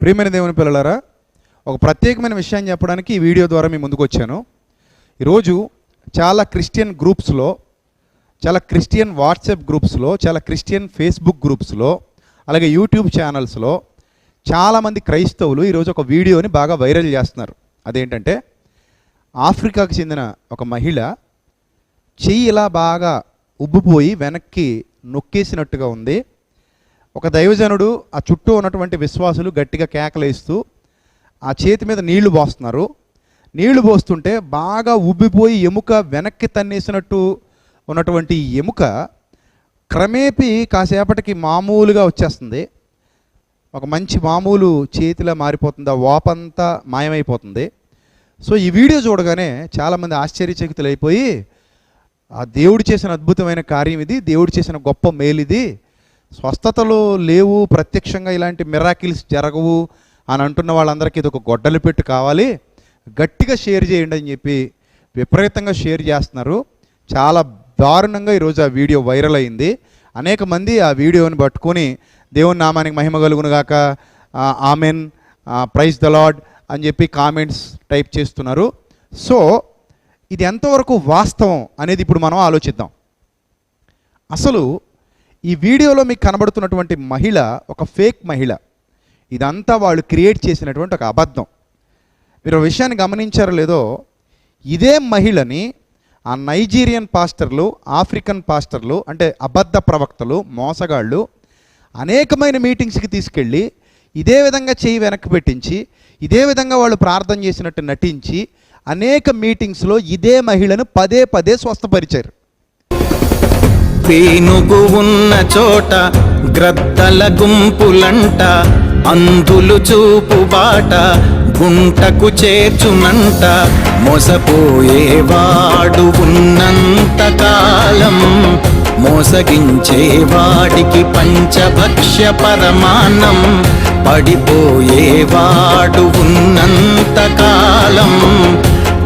ప్రియమైన దేవుని పిల్లలారా, ఒక ప్రత్యేకమైన విషయాన్ని చెప్పడానికి ఈ వీడియో ద్వారా మీ ముందుకు వచ్చాను. ఈరోజు చాలా క్రిస్టియన్ గ్రూప్స్లో, చాలా క్రిస్టియన్ వాట్సాప్ గ్రూప్స్లో, చాలా క్రిస్టియన్ ఫేస్బుక్ గ్రూప్స్లో, అలాగే యూట్యూబ్ ఛానల్స్లో చాలామంది క్రైస్తవులు ఈరోజు ఒక వీడియోని బాగా వైరల్ చేస్తున్నారు. అదేంటంటే, ఆఫ్రికాకు చెందిన ఒక మహిళ చెయ్యి ఇలా బాగా ఉబ్బిపోయి వెనక్కి నొక్కేసినట్టుగా ఉంది. ఒక దైవజనుడు, ఆ చుట్టూ ఉన్నటువంటి విశ్వాసులు గట్టిగా కేకలేస్తూ ఆ చేతి మీద నీళ్లు పోస్తున్నారు. నీళ్లు పోస్తుంటే బాగా ఉబ్బిపోయి ఎముక వెనక్కి తన్నేసినట్టు ఉన్నటువంటి ఎముక క్రమేపీ కాసేపటికి మామూలుగా వచ్చేస్తుంది. ఒక మంచి మామూలు చేతిలా మారిపోతుంది. ఆ వాపంతా మాయమైపోతుంది. సో ఈ వీడియో చూడగానే చాలామంది ఆశ్చర్యచకితులైపోయి, ఆ దేవుడు చేసిన అద్భుతమైన కార్యం ఇది, దేవుడు చేసిన గొప్ప మేలిది, స్వస్థతలు లేవు, ప్రత్యక్షంగా ఇలాంటి మిరాకిల్స్ జరగవు అని అంటున్న వాళ్ళందరికీ ఇది ఒక గొడ్డలి పెట్టు కావాలి, గట్టిగా షేర్ చేయండి అని చెప్పి విపరీతంగా షేర్ చేస్తున్నారు. చాలా దారుణంగా ఈరోజు ఆ వీడియో వైరల్ అయింది. అనేక మంది ఆ వీడియోని పట్టుకొని దేవుని నామానికి మహిమ కలుగునుగాక, ఆమెన్, ప్రైజ్ ద లార్డ్ అని చెప్పి కామెంట్స్ టైప్ చేస్తున్నారు. సో ఇది ఎంతవరకు వాస్తవం అనేది ఇప్పుడు మనం ఆలోచిద్దాం. అసలు ఈ వీడియోలో మీకు కనబడుతున్నటువంటి మహిళ ఒక ఫేక్ మహిళ. ఇదంతా వాళ్ళు క్రియేట్ చేసినటువంటి ఒక అబద్ధం. మీరు విషయాన్ని గమనించారో లేదో, ఇదే మహిళని ఆ నైజీరియన్ పాస్టర్లు, ఆఫ్రికన్ పాస్టర్లు, అంటే అబద్ధ ప్రవక్తలు, మోసగాళ్ళు అనేకమైన మీటింగ్స్కి తీసుకెళ్ళి ఇదే విధంగా చేయి వెనక్కి పెట్టించి, ఇదే విధంగా వాళ్ళు ప్రార్థన చేసినట్టు నటించి అనేక మీటింగ్స్లో ఇదే మహిళను పదే పదే స్వస్థపరిచారు. పీనుగు ఉన్న చోట గ్రద్దల గుంపులంట, అంధులు చూపు బాట గుంటకు చేర్చునంట, మోసపోయేవాడు ఉన్నంత కాలం మోసగించేవాడికి పంచభక్ష్య పరమాన్నం, పడిపోయేవాడు ఉన్నంత కాలం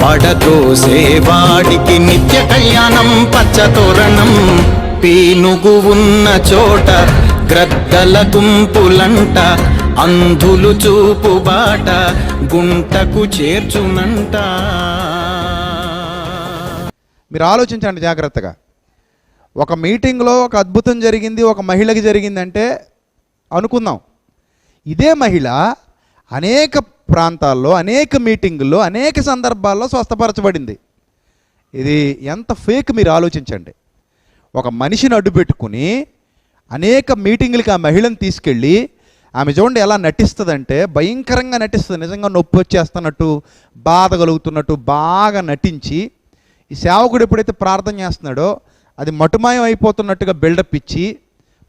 పడదోసేవాడికి నిత్య కళ్యాణం పచ్చతోరణం. పీనుగు ఉన్న చోట గ్రద్దల గుంపులంట, అంధులు చూపు బాట గుంటకు చేర్చునంట. మీరు ఆలోచించండి జాగ్రత్తగా. ఒక మీటింగ్లో ఒక అద్భుతం జరిగింది, ఒక మహిళకి జరిగిందంటే అనుకుందాం. ఇదే మహిళ అనేక ప్రాంతాల్లో, అనేక మీటింగుల్లో, అనేక సందర్భాల్లో స్వస్థపరచబడింది. ఇది ఎంత ఫేక్ మీరు ఆలోచించండి. ఒక మనిషిని అడ్డు పెట్టుకుని అనేక మీటింగులకి ఆ మహిళను తీసుకెళ్ళి, ఆమె చూడండి ఎలా నటిస్తుందంటే భయంకరంగా నటిస్తుంది. నిజంగా నొప్పి వచ్చేస్తున్నట్టు, బాధ కలుగుతున్నట్టు బాగా నటించి, ఈ సేవకుడు ఎప్పుడైతే ప్రార్థన చేస్తున్నాడో అది మటుమాయం అయిపోతున్నట్టుగా బిల్డప్ ఇచ్చి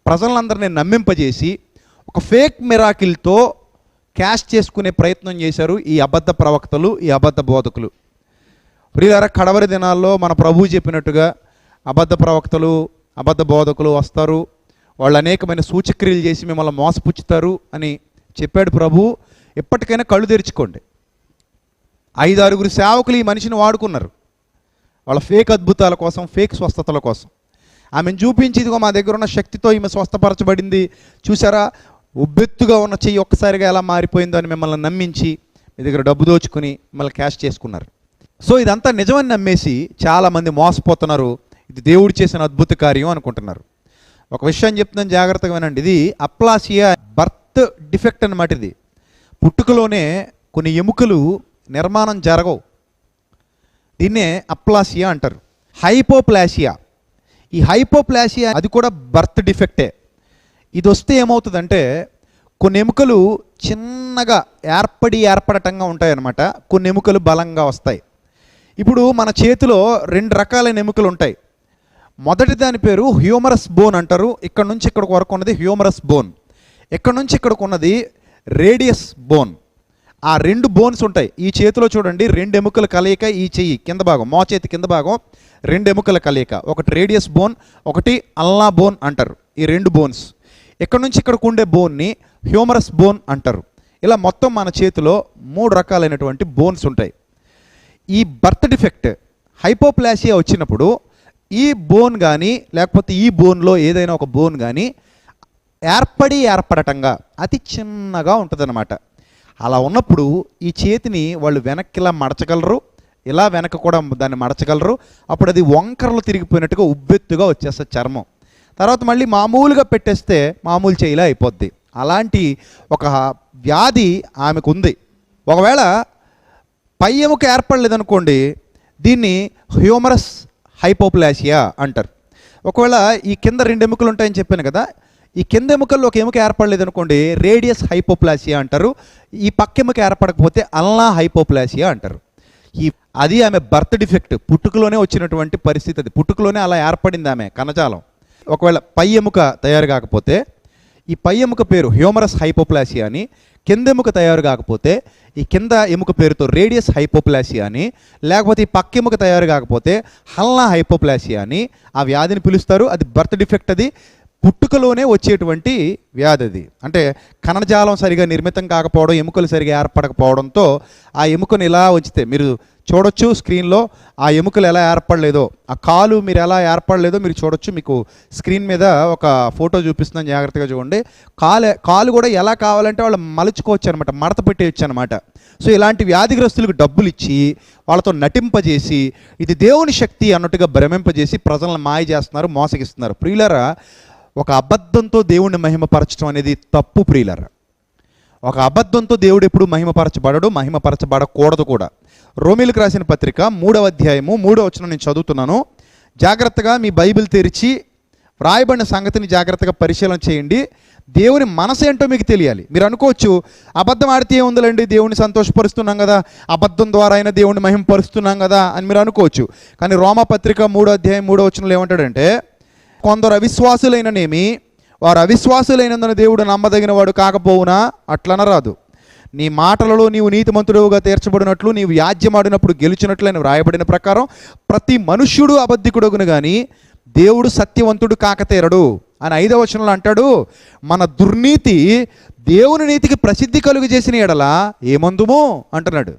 ప్రజలందరినీ నమ్మింపజేసి ఒక ఫేక్ మిరాకిల్తో క్యాష్ చేసుకునే ప్రయత్నం చేశారు ఈ అబద్ధ ప్రవక్తలు, ఈ అబద్ధ బోధకులు. ప్రియులారా, కడవరి దినాల్లో మన ప్రభువు చెప్పినట్టుగా అబద్ధ ప్రవక్తలు, అబద్ధ బోధకులు వస్తారు, వాళ్ళు అనేకమైన సూచక్రియలు చేసి మిమ్మల్ని మోసపుచ్చుతారు అని చెప్పాడు ప్రభు. ఎప్పటికైనా కళ్ళు తెరుచుకోండి. 5-6 సేవకులు ఈ మనిషిని వాడుకున్నారు వాళ్ళ ఫేక్ అద్భుతాల కోసం, ఫేక్ స్వస్థతల కోసం. ఆమెను చూపించి, ఇదిగో మా దగ్గర ఉన్న శక్తితో ఈమె స్వస్థపరచబడింది, చూసారా ఉబ్బెత్తుగా ఉన్న చెయ్యి ఒక్కసారిగా ఎలా మారిపోయిందో అని మిమ్మల్ని నమ్మించి మీ దగ్గర డబ్బు దోచుకుని మిమ్మల్ని క్యాష్ చేసుకున్నారు. సో ఇదంతా నిజమని నమ్మేసి చాలామంది మోసపోతున్నారు. ఇది దేవుడు చేసిన అద్భుత కార్యం అనుకుంటున్నారు. ఒక విషయం చెప్తున్నాను, జాగ్రత్తగా వినండి. ఇది అప్లాసియా, బర్త్ డిఫెక్ట్ అన్నమాట. ఇది పుట్టుకలోనే కొన్ని ఎముకలు నిర్మాణం జరగవు. దీన్నే అప్లాసియా అంటారు. హైపోప్లాసియా, ఈ హైపోప్లాసియా అది కూడా బర్త్ డిఫెక్టే. ఇది వస్తే ఏమవుతుందంటే కొన్ని ఎముకలు చిన్నగా ఏర్పడటంగా ఉంటాయన్నమాట, కొన్ని ఎముకలు బలంగా వస్తాయి. ఇప్పుడు మన చేతిలో 2 రకాలైన ఎముకలు ఉంటాయి. మొదటి దాని పేరు హ్యూమరస్ బోన్ అంటారు. ఇక్కడ నుంచి ఇక్కడికి వరకు ఉన్నది హ్యూమరస్ బోన్, ఇక్కడ నుంచి ఇక్కడికి ఉన్నది రేడియస్ బోన్. ఆ 2 బోన్స్ ఉంటాయి. ఈ చేతిలో చూడండి 2 ఎముకల కలయిక, ఈ చెయ్యి కింద భాగం, మోచేతి కింద భాగం 2 ఎముకల కలయిక. ఒకటి రేడియస్ బోన్, ఒకటి అల్నా బోన్ అంటారు. ఈ 2 బోన్స్, ఇక్కడ నుంచి ఇక్కడికి ఉండే బోన్ని హ్యూమరస్ బోన్ అంటారు. ఇలా మొత్తం మన చేతిలో 3 రకాలైనటువంటి బోన్స్ ఉంటాయి. ఈ బర్త్ డిఫెక్ట్ హైపోప్లాసియా వచ్చినప్పుడు ఈ బోన్ కానీ లేకపోతే ఈ బోన్లో ఏదైనా ఒక బోన్ కానీ ఏర్పడటంగా అతి చిన్నగా ఉంటుందన్నమాట. అలా ఉన్నప్పుడు ఈ చేతిని వాళ్ళు వెనక్కి ఇలా మడచగలరు, ఇలా వెనక కూడా దాన్ని మడచగలరు. అప్పుడు అది వంకరలు తిరిగిపోయినట్టుగా ఉబ్బెత్తుగా వచ్చేస్తుంది చర్మం. తర్వాత మళ్ళీ మామూలుగా పెట్టేస్తే మామూలు చేయిలా అయిపోద్ది. అలాంటి ఒక వ్యాధి ఆమెకు ఉంది. ఒకవేళ పై ఎముక ఏర్పడలేదనుకోండి, దీన్ని హ్యూమరస్ హైపోప్లాసియా అంటారు. ఒకవేళ ఈ కింద 2 ఎముకలు ఉంటాయని చెప్పాను కదా, ఈ కింద ఎముకల్లో ఒక ఎముక ఏర్పడలేదనుకోండి రేడియస్ హైపోప్లాసియా అంటారు. ఈ పక్క ఎముక ఏర్పడకపోతే అల్నా హైపోప్లాసియా అంటారు. అది ఆమె బర్త్ డిఫెక్ట్, పుట్టుకలోనే వచ్చినటువంటి పరిస్థితి. అది పుట్టుకలోనే అలా ఏర్పడింది ఆమె కణజాలం. ఒకవేళ పై ఎముక తయారు కాకపోతే, ఈ పై ఎముక పేరు హ్యూమరస్ హైపోప్లాసియా అని, కింద ఎముక తయారు కాకపోతే ఈ కింద ఎముక పేరుతో రేడియస్ హైపోప్లాసియా అని, లేకపోతే ఈ పక్క ఎముక తయారు కాకపోతే హల్నా హైపోప్లాసియా అని ఆ వ్యాధిని పిలుస్తారు. అది బర్త్ డిఫెక్ట్, అది పుట్టుకలోనే వచ్చేటువంటి వ్యాధి. అది అంటే కణజాలం సరిగా నిర్మితం కాకపోవడం, ఎముకలు సరిగా ఏర్పడకపోవడంతో ఆ ఎముకను ఇలా ఉంచితే మీరు చూడొచ్చు స్క్రీన్లో, ఆ ఎముకలు ఎలా ఏర్పడలేదో, ఆ కాలు మీరు ఎలా ఏర్పడలేదో మీరు చూడొచ్చు. మీకు స్క్రీన్ మీద ఒక ఫోటో చూపిస్తున్నాను, జాగ్రత్తగా చూడండి. కాలు కూడా ఎలా కావాలంటే వాళ్ళు మలుచుకోవచ్చు అనమాట, మడత పెట్టేయచ్చు అనమాట. సో ఇలాంటి వ్యాధిగ్రస్తులకు డబ్బులు ఇచ్చి వాళ్ళతో నటింపజేసి ఇది దేవుని శక్తి అన్నట్టుగా భ్రమింపజేసి ప్రజలను మాయ చేస్తున్నారు, మోసగిస్తున్నారు. ప్రియులారా, ఒక అబద్ధంతో దేవుణ్ణి మహిమపరచడం అనేది తప్పు. ప్రియులారా, ఒక అబద్ధంతో దేవుడు ఎప్పుడు మహిమపరచబడడు, మహిమపరచబడకూడదు కూడా. రోమీలకు రాసిన పత్రిక 3వ అధ్యాయము 3వ వచనం నేను చదువుతున్నాను. జాగ్రత్తగా మీ బైబిల్ తెరిచి వ్రాయబడిన సంగతిని జాగ్రత్తగా పరిశీలన చేయండి. దేవుని మనసు ఏంటో మీకు తెలియాలి. మీరు అనుకోవచ్చు, అబద్ధం ఆడితే ఏముందండి, దేవుని సంతోషపరుస్తున్నాం కదా, అబద్ధం ద్వారా అయినా దేవుని మహిమపరుస్తున్నాం కదా అని మీరు అనుకోవచ్చు. కానీ రోమా పత్రిక 3వ అధ్యాయం 3వ వచనంలో ఏమంటాడంటే, కొందరు అవిశ్వాసులైననేమి వారు అవిశ్వాసులైనందున దేవుడు నమ్మదగిన వాడు కాకపోవునా అట్లనరాదు. నీ మాటలలో నీవు నీతిమంతుడుగా తీర్చబడినట్లు నీవు యాజ్యమాడినప్పుడు గెలిచినట్లు అని వ్రాయబడిన ప్రకారం ప్రతి మనుష్యుడు అబద్ధికుడుగును కానీ దేవుడు సత్యవంతుడు కాకతీరడు అని 5వ వచనంలో అంటాడు. మన దుర్నీతి దేవుని నీతికి ప్రసిద్ధి కలుగు చేసిన ఎడల ఏమందుము అంటున్నాడు.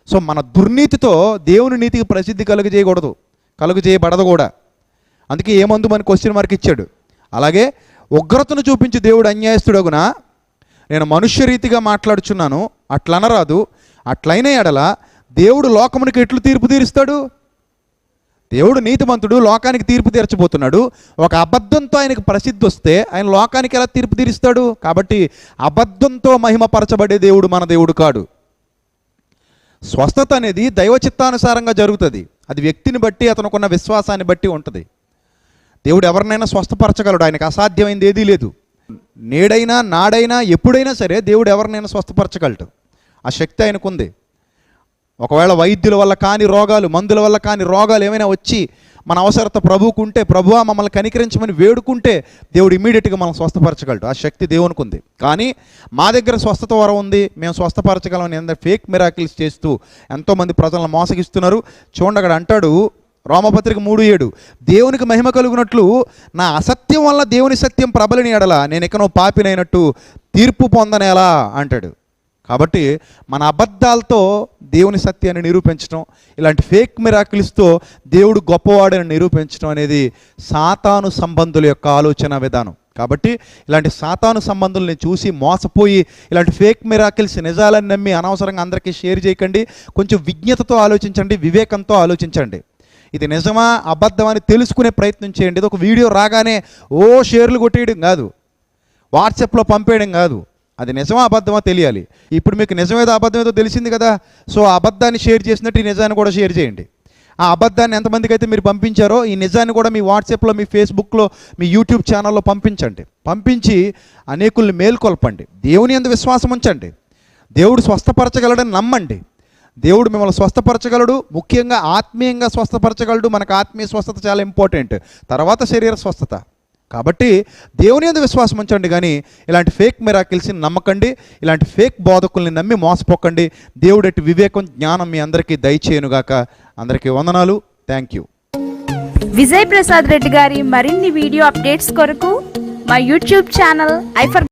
సో మన దుర్నీతితో దేవుని నీతికి ప్రసిద్ధి కలుగు చేయబడదు కూడా. అందుకే ఏమందు అని క్వశ్చన్ మార్క్ ఇచ్చాడు. అలాగే ఉగ్రతను చూపించి దేవుడు అన్యాయస్తుడగునా, నేను మనుష్య రీతిగా మాట్లాడుచున్నాను అట్లనరాదు. అట్లయిన ఎడల దేవుడు లోకమునికి ఎట్లు తీర్పు తీరుస్తాడు? దేవుడు నీతిమంతుడు, లోకానికి తీర్పు తీర్చబోతున్నాడు. ఒక అబద్ధంతో ఆయనకు ప్రసిద్ధి వస్తే ఆయన లోకానికి ఎలా తీర్పు తీరుస్తాడు? కాబట్టి అబద్ధంతో మహిమపరచబడే దేవుడు మన దేవుడు కాడు. స్వస్థత అనేది దైవ చిత్తానుసారంగా జరుగుతుంది. అది వ్యక్తిని బట్టి, అతనుకున్న విశ్వాసాన్ని బట్టి ఉంటుంది. దేవుడు ఎవరినైనా స్వస్థపరచగలడు, ఆయనకు అసాధ్యమైంది ఏదీ లేదు. నేడైనా నాడైనా ఎప్పుడైనా సరే దేవుడు ఎవరినైనా స్వస్థపరచగలడు. ఆ శక్తి ఆయనకుంది. ఒకవేళ వైద్యుల వల్ల కాని రోగాలు, మందుల వల్ల కాని రోగాలు ఏమైనా వచ్చి మన అవసరత ప్రభువుకుంటే, ప్రభువా మమ్మల్ని కనికరించమని వేడుకుంటే దేవుడు ఇమీడియట్గా మనం స్వస్థపరచగలడు. ఆ శక్తి దేవునికి ఉంది. కానీ మా దగ్గర స్వస్థత వరం ఉంది, మేము స్వస్థపరచగలమని అందరూ ఫేక్ మిరాకిల్స్ చేస్తూ ఎంతోమంది ప్రజలను మోసగిస్తున్నారు. చూడండి, అక్కడ అంటాడు రోమపత్రిక 3:7, దేవునికి మహిమ కలుగునట్లు నా అసత్యం వల్ల దేవుని సత్యం ప్రబలిని ఎడల నేను ఎక్కనో పాపినైనట్టు తీర్పు పొందనేలా అంటాడు. కాబట్టి మన అబద్ధాలతో దేవుని సత్యాన్ని నిరూపించడం, ఇలాంటి ఫేక్ మిరాకిల్స్తో దేవుడు గొప్పవాడని నిరూపించడం అనేది సాతాను సంబంధుల యొక్క ఆలోచన విధానం. కాబట్టి ఇలాంటి సాతాను సంబంధుల్ని చూసి మోసపోయి ఇలాంటి ఫేక్ మిరాకిల్స్ నిజాలని నమ్మి అనవసరంగా అందరికీ షేర్ చేయకండి. కొంచెం విజ్ఞతతో ఆలోచించండి, వివేకంతో ఆలోచించండి. ఇది నిజమా అబద్ధం అని తెలుసుకునే ప్రయత్నం చేయండి. ఇది ఒక వీడియో రాగానే షేర్లు కొట్టేయడం కాదు, వాట్సాప్లో పంపేయడం కాదు. అది నిజమా అబద్ధమా తెలియాలి. ఇప్పుడు మీకు నిజమేదో అబద్ధమేదో తెలిసింది కదా, సో ఆ అబద్ధాన్ని షేర్ చేసినట్టు ఈ నిజాన్ని కూడా షేర్ చేయండి. ఆ అబద్ధాన్ని ఎంతమందికి అయితే మీరు పంపించారో ఈ నిజాన్ని కూడా మీ వాట్సాప్లో, మీ ఫేస్బుక్లో, మీ యూట్యూబ్ ఛానల్లో పంపించండి. పంపించి అనేకుల్ని మేల్కొల్పండి. దేవుని యందు విశ్వాసం ఉంచండి. దేవుడు స్వస్థపరచగలడని నమ్మండి. దేవుడు మిమ్మల్ని స్వస్థపరచగలడు. ముఖ్యంగా ఆత్మీయంగా స్వస్థపరచగలడు. మనకు ఆత్మీయ స్వస్థత చాలా ఇంపార్టెంట్, తర్వాత శరీర స్వస్థత. కాబట్టి దేవుని యందు విశ్వాసం ఉంచండి, కానీ ఇలాంటి ఫేక్ మిరాకిల్స్ని నమ్మకండి. ఇలాంటి ఫేక్ బోధకుల్ని నమ్మి మోసపోకండి. దేవుడెట్టి వివేకం, జ్ఞానం మీ అందరికీ దయచేయునుగాక. అందరికీ వందనాలు. Thank you. విజయ్ ప్రసాద్ రెడ్డి గారి మరిన్ని వీడియో అప్డేట్స్ కొరకు మా యూట్యూబ్ ఛానల్